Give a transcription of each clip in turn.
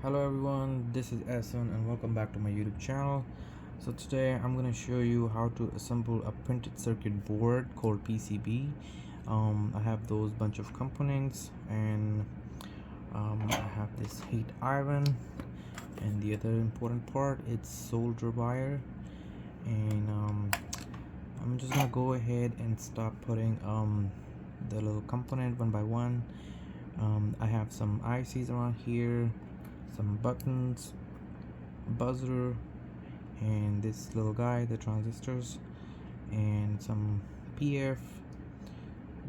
Hello everyone, this is Essen and welcome back to my YouTube channel. So today I'm going to show you how to assemble a printed circuit board called PCB. I have those bunch of components and I have this heat iron, and the other important part it's solder wire, and I'm just gonna go ahead and start putting the little component one by one. I have some ICs around here, some buttons, buzzer, and this little guy, the transistors, and some PF.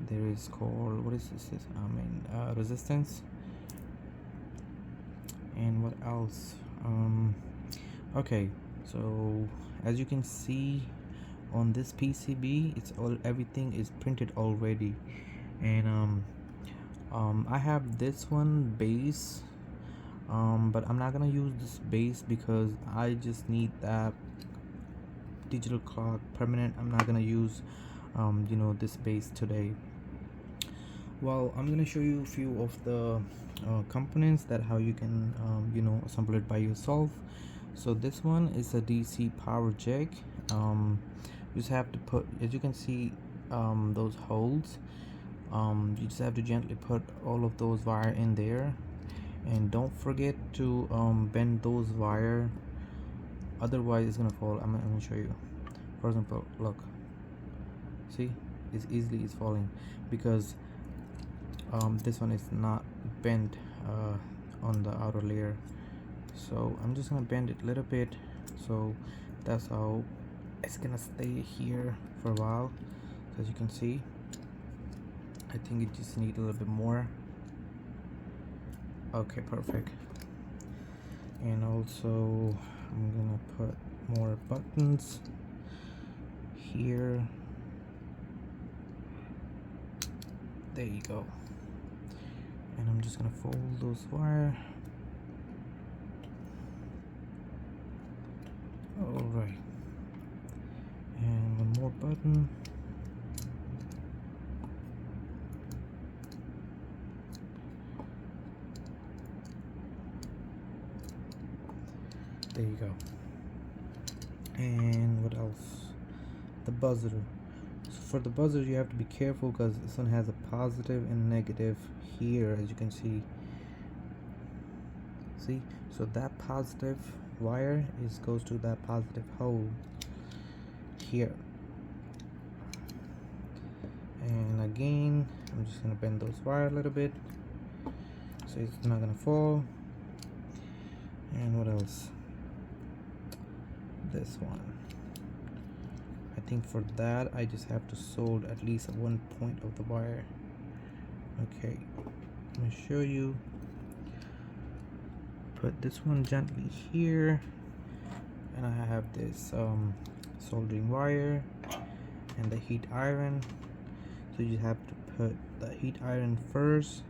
There is called, what is this? Resistance. And what else? Okay, so as you can see on this PCB, everything is printed already, and I have this one base, but I'm not gonna use this base because I just need that digital clock permanent. I'm not gonna use this base today. Well, I'm gonna show you a few of the components that how you can assemble it by yourself. So this one is a DC power jack. You just have to put, as you can see, those holes. You just have to gently put all of those wire in there, and don't forget to bend those wire, otherwise it's gonna fall. I'm gonna show you. For example, look, see, it's falling because this one is not bent on the outer layer. So I'm just gonna bend it a little bit, so that's how it's gonna stay here for a while. As you can see, I think it just needs a little bit more. Okay, perfect. And also I'm gonna put more buttons here. There you go. And I'm just gonna fold those wire. Alright, and one more button. There you go. And what else? The buzzer. So for the buzzer you have to be careful because this one has a positive and negative here, as you can see. So that positive wire goes to that positive hole here. And again, I'm just gonna bend those wire a little bit so it's not gonna fall. And what else? This one, I think for that I just have to solder at least one point of the wire. Okay, I'm gonna show you. Put this one gently here, and I have this soldering wire and the heat iron. So you have to put the heat iron first,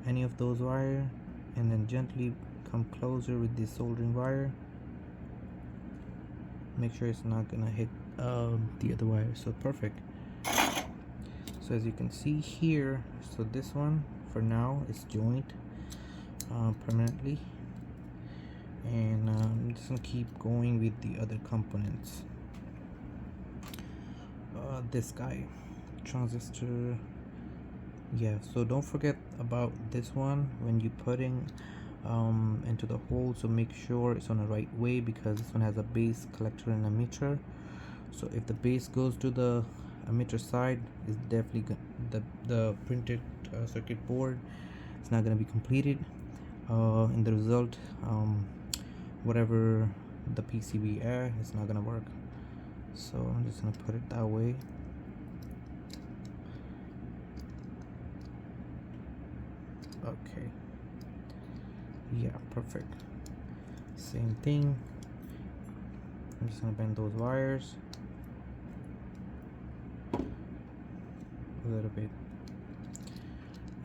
any of those wire, and then gently come closer with the soldering wire. Make sure it's not gonna hit the other wire. So perfect. So as you can see here, so this one for now is joined permanently, and I'm just gonna keep going with the other components. This guy, transistor, yeah, so don't forget about this one when you're putting into the hole. So make sure it's on the right way because this one has a base collector and emitter. So if the base goes to the emitter side, it's definitely the printed circuit board, it's not going to be completed. In the result, whatever the PCB it's not going to work. So I'm just going to put it that way. Okay, yeah, perfect. Same thing. I'm just gonna bend those wires a little bit,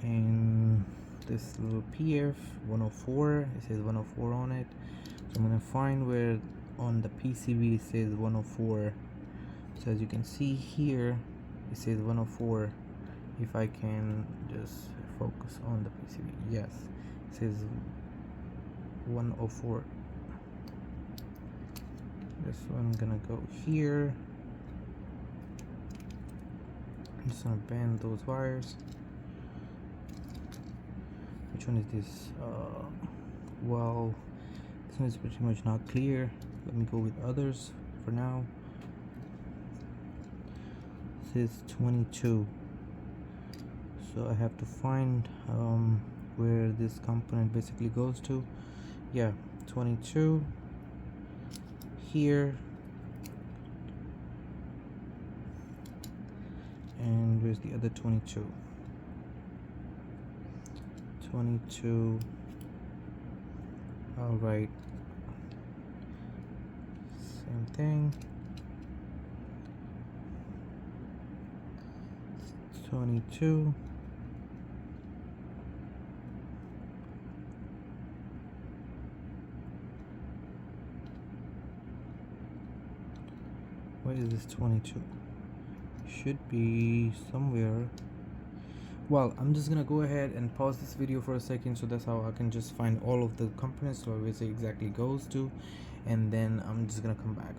and this little PF 104, it says 104 on it, so I'm gonna find where on the PCB it says 104. So as you can see here, it says 104. If I can just focus on the PCB, yes, it says 104. This one gonna go here. I'm just gonna bend those wires. Which one is this? Well, this one is pretty much not clear. Let me go with others for now. This is 22. So I have to find where this component basically goes to. Yeah, 22 here, and where's the other 22? 22. All right, same thing. 22. Where is this 22? Should be somewhere. Well, I'm just gonna go ahead and pause this video for a second, so that's how I can just find all of the components where it exactly goes to, and then I'm just gonna come back.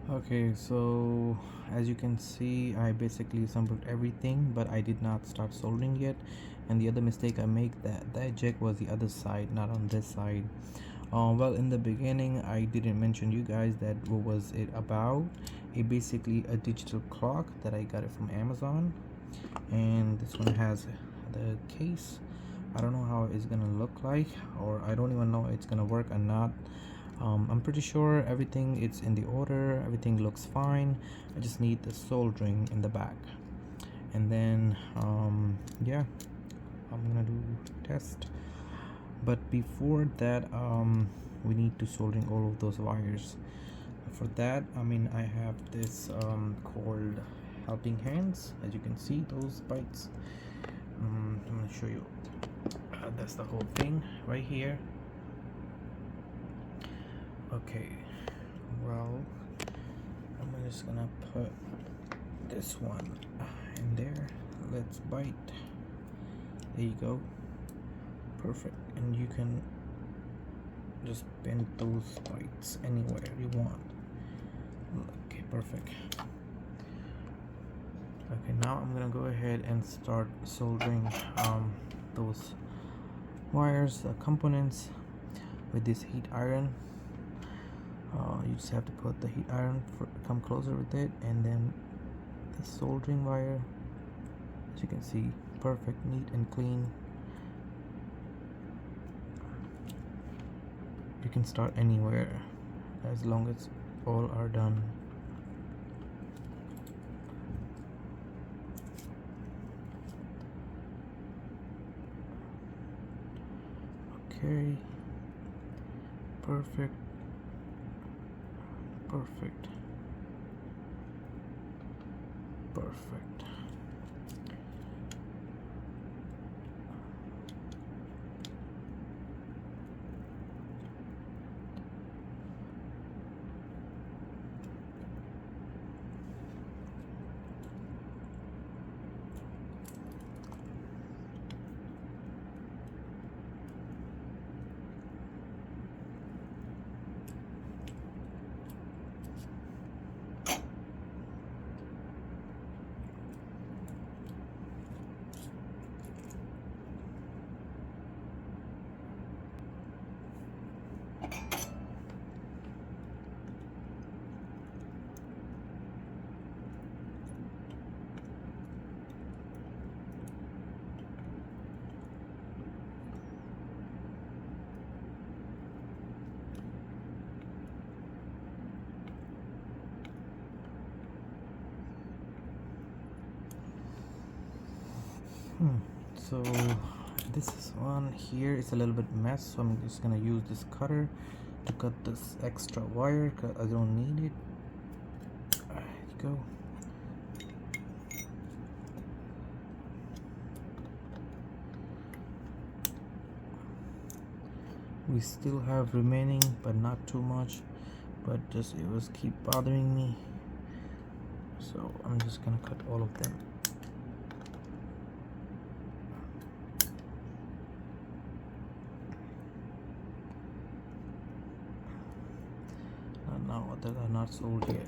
Okay, so as you can see, I basically assembled everything, but I did not start soldering yet. And the other mistake I make, that jack was the other side, not on this side. Well, in the beginning I didn't mention you guys that what was it about. It basically a digital clock that I got it from Amazon, and this one has the case. I don't know how it's gonna look like, or I don't even know if it's gonna work or not. I'm pretty sure everything is in the order, everything looks fine. I just need the soldering in the back, and then yeah, I'm gonna do test. But before that, we need to soldering all of those wires. For that, I have this called helping hands. As you can see, those bites. I'm gonna show you. That's the whole thing right here. Okay, well, I'm just gonna put this one in there. Let's bite. There you go. Perfect. And you can just bend those bites anywhere you want. Okay, perfect. Okay, now I'm gonna go ahead and start soldering those wires, components with this heat iron. You just have to put the heat iron, come closer with it, and then the soldering wire, as you can see, perfect, neat and clean. You can start anywhere as long as all are done. Okay, perfect, perfect, perfect. So this one here is a little bit mess, so I'm just gonna use this cutter to cut this extra wire because I don't need it. There you go. We still have remaining, but not too much, but just it was keep bothering me, so I'm just gonna cut all of them. that are not sold yet.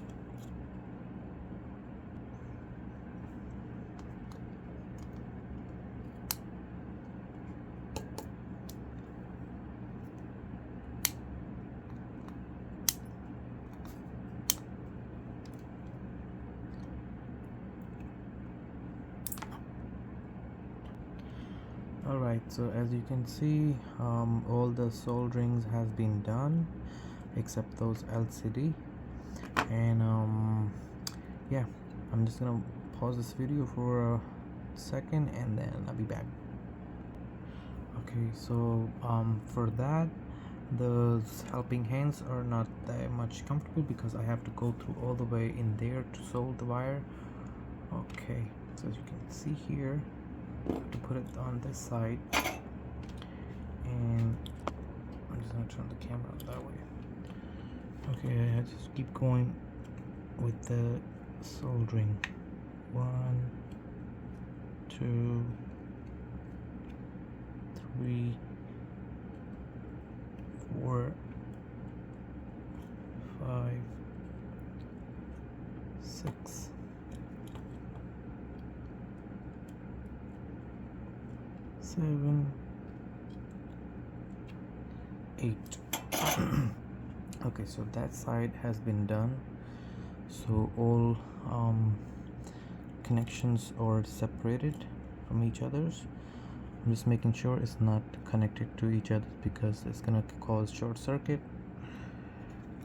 Alright, so as you can see, all the solderings has been done except those LCD. And yeah, I'm just gonna pause this video for a second and then I'll be back. Okay, so for that, those helping hands are not that much comfortable because I have to go through all the way in there to solder the wire. Okay, so as you can see here, to put it on this side, and I'm just gonna turn the camera that way. Okay, I just keep going with the soldering. 1, 2, 3, 4, 5, 6, 7, 8. Okay, so that side has been done, so all connections are separated from each other's. I'm just making sure it's not connected to each other because it's gonna cause short circuit.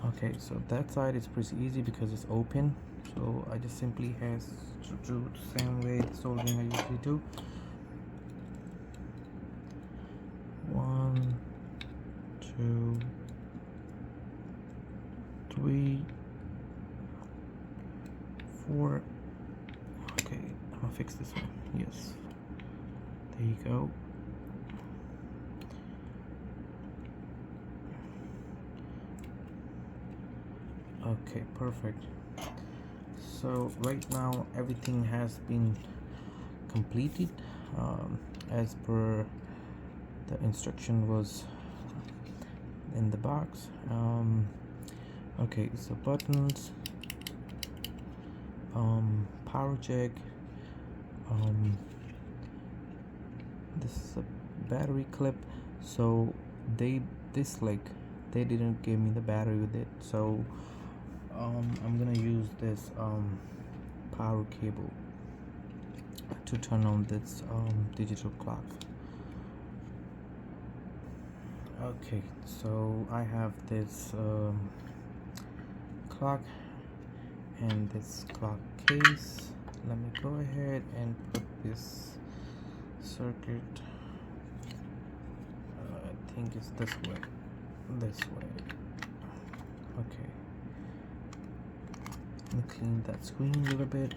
Okay, so that side is pretty easy because it's open, so I just simply has to do the same way the soldering I usually do. 1, 2, 3, 4. Okay, I'm gonna fix this one. Yes, there you go. Okay, perfect. So right now everything has been completed as per the instruction was in the box. Okay, so buttons, power jack, this is a battery clip. So they didn't give me the battery with it, so I'm gonna use this power cable to turn on this digital clock. Okay, so I have this clock and this clock case. Let me go ahead and put this circuit, I think it's this way. Okay, let me clean that screen a little bit.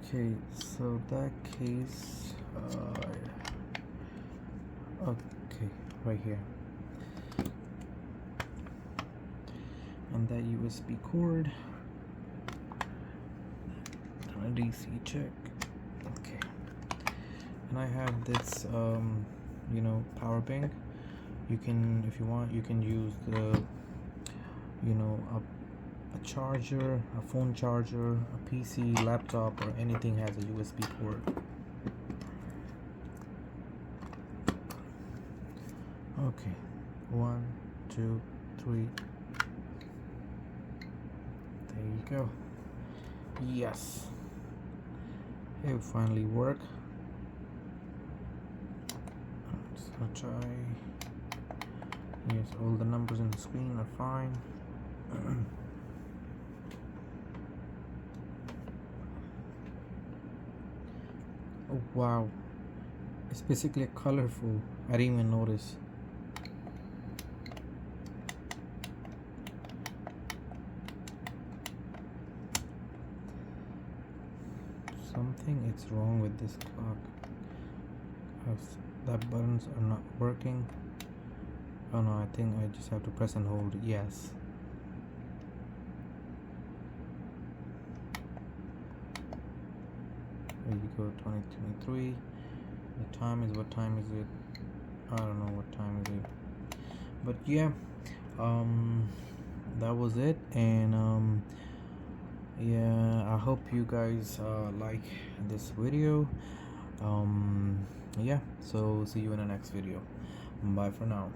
Okay, so that case, okay, right here, and that USB cord, a DC check. Okay, and I have this power bank. You can, if you want, you can use the a charger, a phone charger, a PC, laptop, or anything has a USB port. Okay, 1, 2, 3. There you go. Yes, it will finally work. I'm just gonna try. Yes, all the numbers on the screen are fine. Oh wow, it's basically colorful. I didn't even notice. Something is wrong with this clock. That buttons are not working. Oh no, I think I just have to press and hold. Yes. There you go, 2023. The time is, what time is it? I don't know what time is it. But yeah, um that was it. And yeah, I hope you guys like this video. Yeah, so see you in the next video. Bye for now.